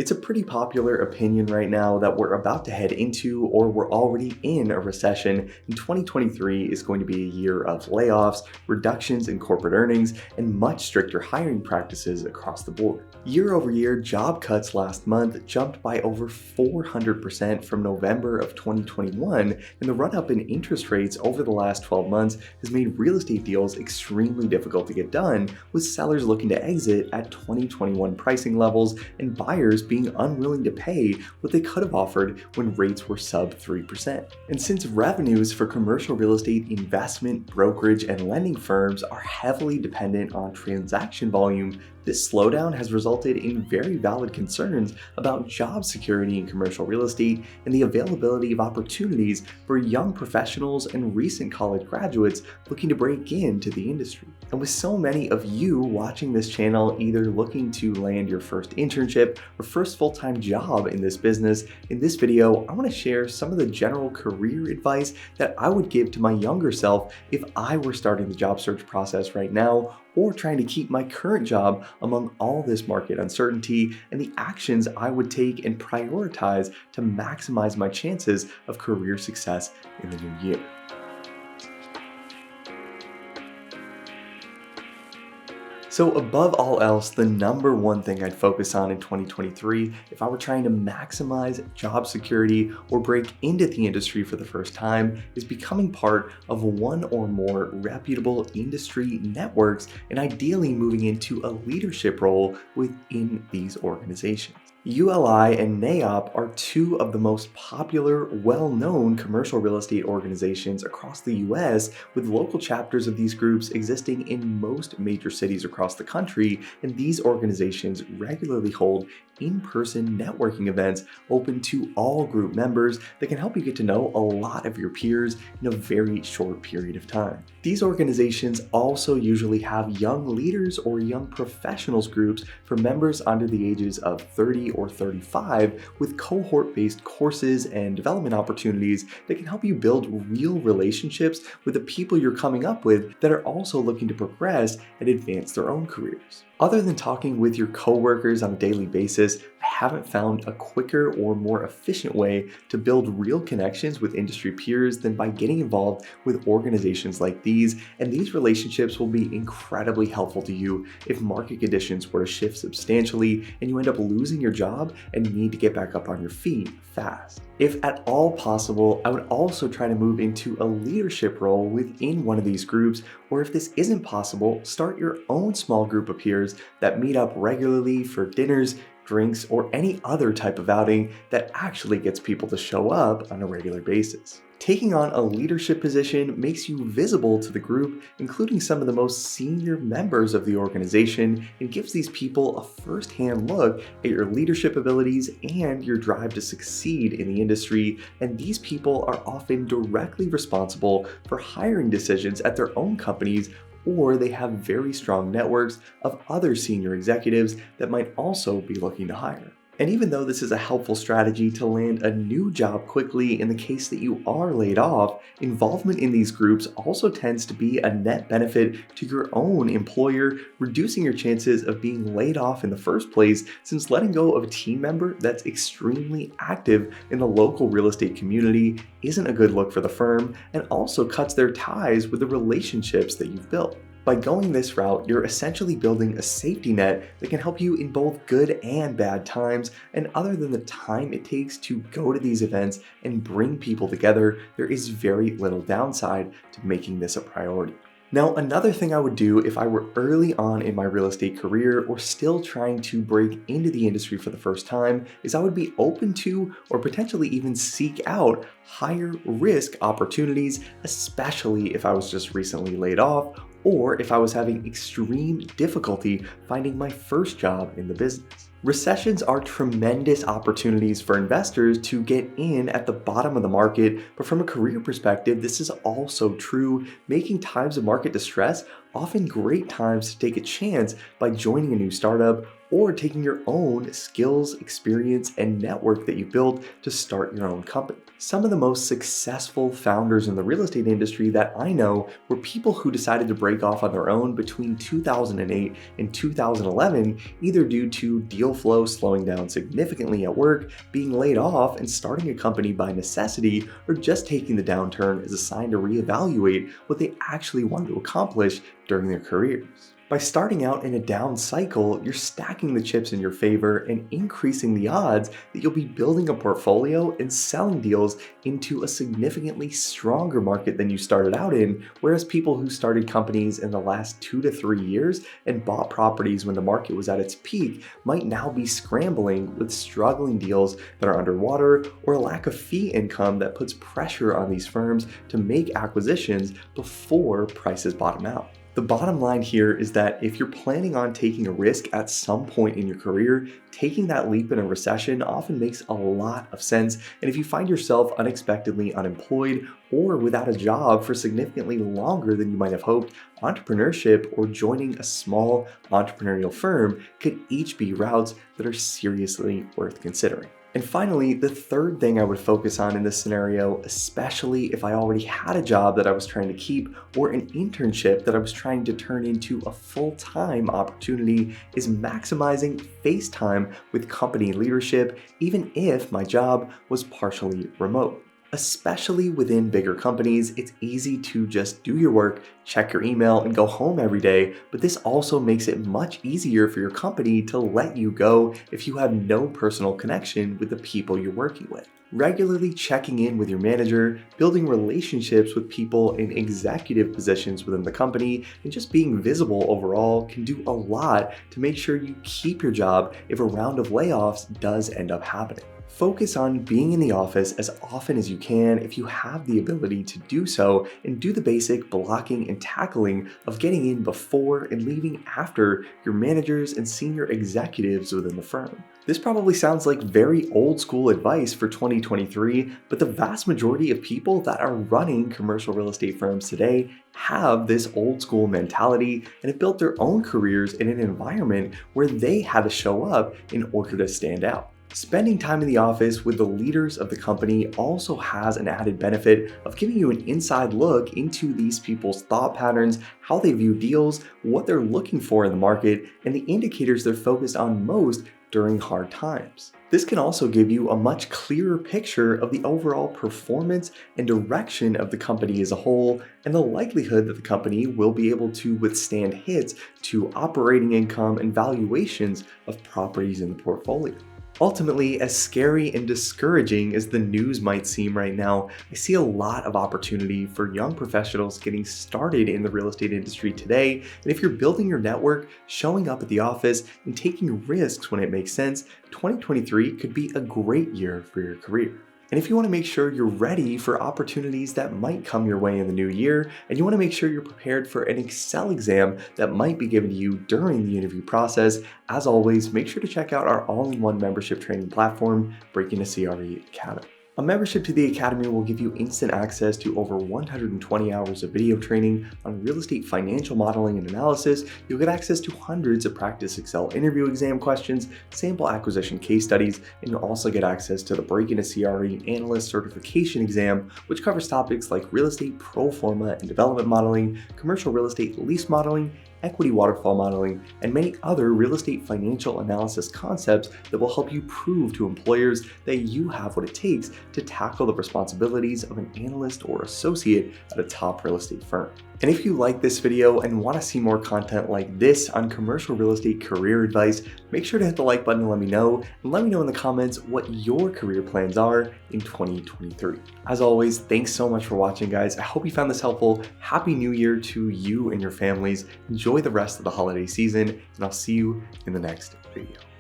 It's a pretty popular opinion right now that we're about to head into, or we're already in, a recession, and 2023 is going to be a year of layoffs, reductions in corporate earnings, and much stricter hiring practices across the board. Year over year, job cuts last month jumped by over 400% from November of 2021, and the run-up in interest rates over the last 12 months has made real estate deals extremely difficult to get done, with sellers looking to exit at 2021 pricing levels and buyers being unwilling to pay what they could have offered when rates were sub 3%. And since revenues for commercial real estate investment, brokerage, and lending firms are heavily dependent on transaction volume, this slowdown has resulted in very valid concerns about job security in commercial real estate and the availability of opportunities for young professionals and recent college graduates looking to break into the industry. And with so many of you watching this channel either looking to land your first internship or first full-time job in this business, in this video, I want to share some of the general career advice that I would give to my younger self if I were starting the job search process right now, or trying to keep my current job among all this market uncertainty, and the actions I would take and prioritize to maximize my chances of career success in the new year. So above all else, the number one thing I'd focus on in 2023 if I were trying to maximize job security or break into the industry for the first time is becoming part of one or more reputable industry networks, and ideally moving into a leadership role within these organizations. ULI and NAIOP are two of the most popular, well-known commercial real estate organizations across the US, with local chapters of these groups existing in most major cities across the country, and these organizations regularly hold in-person networking events open to all group members that can help you get to know a lot of your peers in a very short period of time. These organizations also usually have young leaders or young professionals groups for members under the ages of 30 or 35, with cohort-based courses and development opportunities that can help you build real relationships with the people you're coming up with that are also looking to progress and advance their own careers. Other than talking with your coworkers on a daily basis, I haven't found a quicker or more efficient way to build real connections with industry peers than by getting involved with organizations like these, and these relationships will be incredibly helpful to you if market conditions were to shift substantially and you end up losing your job and need to get back up on your feet fast. If at all possible, I would also try to move into a leadership role within one of these groups, or if this isn't possible, start your own small group of peers that meet up regularly for dinners, drinks, or any other type of outing that actually gets people to show up on a regular basis. Taking on a leadership position makes you visible to the group, including some of the most senior members of the organization, and gives these people a first-hand look at your leadership abilities and your drive to succeed in the industry, and these people are often directly responsible for hiring decisions at their own companies, or they have very strong networks of other senior executives that might also be looking to hire. And even though this is a helpful strategy to land a new job quickly in the case that you are laid off, involvement in these groups also tends to be a net benefit to your own employer, reducing your chances of being laid off in the first place, since letting go of a team member that's extremely active in the local real estate community isn't a good look for the firm, and also cuts their ties with the relationships that you've built. By going this route, you're essentially building a safety net that can help you in both good and bad times, and other than the time it takes to go to these events and bring people together, there is very little downside to making this a priority. Now, another thing I would do if I were early on in my real estate career or still trying to break into the industry for the first time is I would be open to, or potentially even seek out, higher risk opportunities, especially if I was just recently laid off or if I was having extreme difficulty finding my first job in the business. Recessions are tremendous opportunities for investors to get in at the bottom of the market, but from a career perspective, this is also true, making times of market distress often great times to take a chance by joining a new startup or taking your own skills, experience, and network that you built to start your own company. Some of the most successful founders in the real estate industry that I know were people who decided to break off on their own between 2008 and 2011, either due to deal flow slowing down significantly at work, being laid off, and starting a company by necessity, or just taking the downturn as a sign to reevaluate what they actually wanted to accomplish during their careers. By starting out in a down cycle, you're stacking the chips in your favor and increasing the odds that you'll be building a portfolio and selling deals into a significantly stronger market than you started out in, whereas people who started companies in the last 2 to 3 years and bought properties when the market was at its peak might now be scrambling with struggling deals that are underwater or a lack of fee income that puts pressure on these firms to make acquisitions before prices bottom out. The bottom line here is that if you're planning on taking a risk at some point in your career, taking that leap in a recession often makes a lot of sense. And if you find yourself unexpectedly unemployed or without a job for significantly longer than you might have hoped, entrepreneurship or joining a small entrepreneurial firm could each be routes that are seriously worth considering. And finally, the third thing I would focus on in this scenario, especially if I already had a job that I was trying to keep or an internship that I was trying to turn into a full-time opportunity, is maximizing face time with company leadership, even if my job was partially remote. Especially within bigger companies, it's easy to just do your work, check your email, and go home every day, but this also makes it much easier for your company to let you go if you have no personal connection with the people you're working with. Regularly checking in with your manager, building relationships with people in executive positions within the company, and just being visible overall can do a lot to make sure you keep your job if a round of layoffs does end up happening. Focus on being in the office as often as you can if you have the ability to do so, and do the basic blocking and tackling of getting in before and leaving after your managers and senior executives within the firm. This probably sounds like very old school advice for 2023, but the vast majority of people that are running commercial real estate firms today have this old school mentality and have built their own careers in an environment where they had to show up in order to stand out. Spending time in the office with the leaders of the company also has an added benefit of giving you an inside look into these people's thought patterns, how they view deals, what they're looking for in the market, and the indicators they're focused on most during hard times. This can also give you a much clearer picture of the overall performance and direction of the company as a whole, and the likelihood that the company will be able to withstand hits to operating income and valuations of properties in the portfolio. Ultimately, as scary and discouraging as the news might seem right now, I see a lot of opportunity for young professionals getting started in the real estate industry today. And if you're building your network, showing up at the office, and taking risks when it makes sense, 2023 could be a great year for your career. And if you want to make sure you're ready for opportunities that might come your way in the new year, and you want to make sure you're prepared for an Excel exam that might be given to you during the interview process, as always, make sure to check out our all-in-one membership training platform, Breaking the CRE Academy. A membership to the Academy will give you instant access to over 120 hours of video training on real estate financial modeling and analysis. You'll get access to hundreds of practice Excel interview exam questions, sample acquisition case studies, and you'll also get access to the Breaking a CRE Analyst Certification exam, which covers topics like real estate pro forma and development modeling, commercial real estate lease modeling, equity waterfall modeling, and many other real estate financial analysis concepts that will help you prove to employers that you have what it takes to tackle the responsibilities of an analyst or associate at a top real estate firm. And if you like this video and want to see more content like this on commercial real estate career advice, make sure to hit the like button and let me know in the comments what your career plans are in 2023. As always, thanks so much for watching, guys. I hope you found this helpful. Happy New Year to you and your families. Enjoy the rest of the holiday season, and I'll see you in the next video.